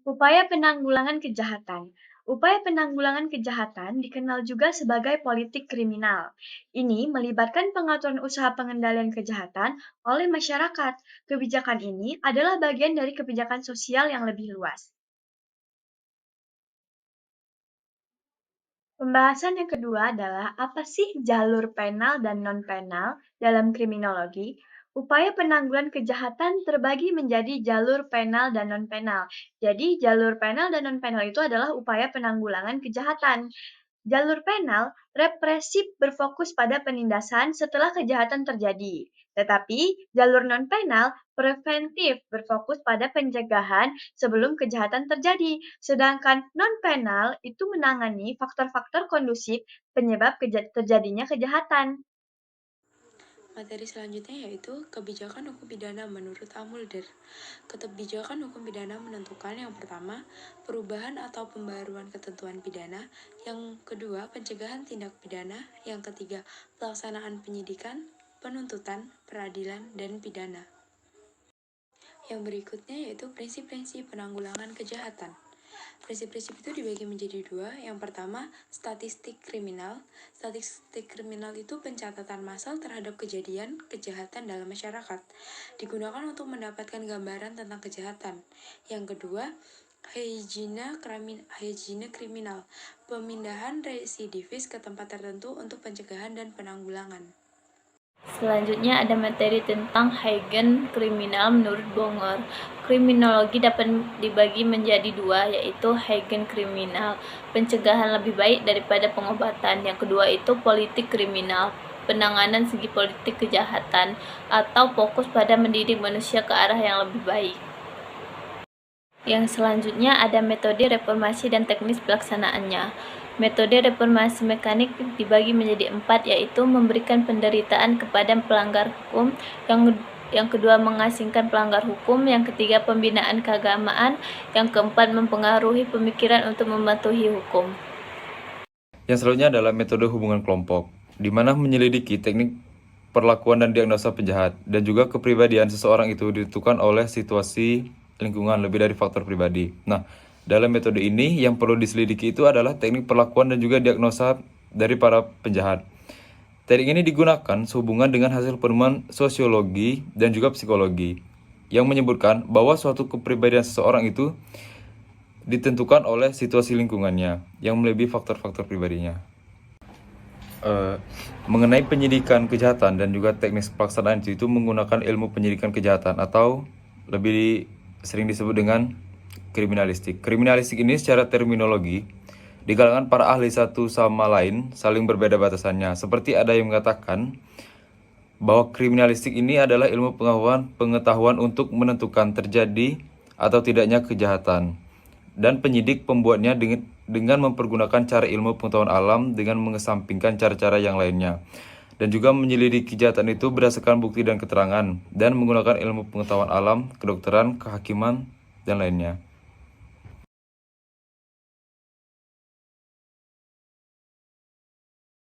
Upaya penanggulangan kejahatan. Upaya penanggulangan kejahatan dikenal juga sebagai politik kriminal. Ini melibatkan pengaturan usaha pengendalian kejahatan oleh masyarakat. Kebijakan ini adalah bagian dari kebijakan sosial yang lebih luas. Pembahasan yang kedua adalah apa sih jalur penal dan non-penal dalam kriminologi? Upaya penanggulangan kejahatan terbagi menjadi jalur penal dan non-penal. Jadi, jalur penal dan non-penal itu adalah upaya penanggulangan kejahatan. Jalur penal represif berfokus pada penindasan setelah kejahatan terjadi. Tetapi jalur non-penal preventif berfokus pada pencegahan sebelum kejahatan terjadi. Sedangkan non-penal itu menangani faktor-faktor kondusif penyebab terjadinya kejahatan. Materi selanjutnya yaitu kebijakan hukum pidana menurut Mulder. Kebijakan hukum pidana menentukan yang pertama, perubahan atau pembaruan ketentuan pidana, yang kedua, pencegahan tindak pidana, yang ketiga, pelaksanaan penyidikan, penuntutan, peradilan, dan pidana. Yang berikutnya yaitu prinsip-prinsip penanggulangan kejahatan. Prinsip-prinsip itu dibagi menjadi dua. Yang pertama, statistik kriminal. Statistik kriminal itu pencatatan massal terhadap kejadian kejahatan dalam masyarakat. Digunakan untuk mendapatkan gambaran tentang kejahatan. Yang kedua, hygiene kriminal. Pemindahan residivis ke tempat tertentu untuk pencegahan dan penanggulangan. Selanjutnya ada materi tentang hygiene kriminal menurut Bonger. Kriminologi dapat dibagi menjadi dua, yaitu hygiene kriminal, pencegahan lebih baik daripada pengobatan. Yang kedua itu politik kriminal, penanganan segi politik kejahatan, atau fokus pada mendidik manusia ke arah yang lebih baik. Yang selanjutnya ada metode reformasi dan teknis pelaksanaannya. Metode reformasi mekanik dibagi menjadi 4, yaitu memberikan penderitaan kepada pelanggar hukum, yang kedua mengasingkan pelanggar hukum, yang ketiga pembinaan keagamaan, yang keempat mempengaruhi pemikiran untuk mematuhi hukum. Yang selanjutnya adalah metode hubungan kelompok, di mana menyelidiki teknik perlakuan dan diagnosa penjahat, dan juga kepribadian seseorang itu ditentukan oleh situasi lingkungan lebih dari faktor pribadi. Nah, dalam metode ini yang perlu diselidiki itu adalah teknik perlakuan dan juga diagnosa dari para penjahat. Teknik ini digunakan sehubungan dengan hasil penemuan sosiologi dan juga psikologi yang menyebutkan bahwa suatu kepribadian seseorang itu ditentukan oleh situasi lingkungannya yang melebihi faktor-faktor pribadinya. Mengenai penyidikan kejahatan dan juga teknis pelaksanaan itu menggunakan ilmu penyidikan kejahatan atau lebih sering disebut dengan kriminalistik. Kriminalistik ini secara terminologi di kalangan para ahli satu sama lain saling berbeda batasannya. Seperti ada yang mengatakan bahwa kriminalistik ini adalah ilmu pengetahuan untuk menentukan terjadi atau tidaknya kejahatan. Dan penyidik pembuatnya dengan mempergunakan cara ilmu pengetahuan alam dengan mengesampingkan cara-cara yang lainnya. Dan juga menyelidiki kejahatan itu berdasarkan bukti dan keterangan dan menggunakan ilmu pengetahuan alam, kedokteran, kehakiman, dan lainnya.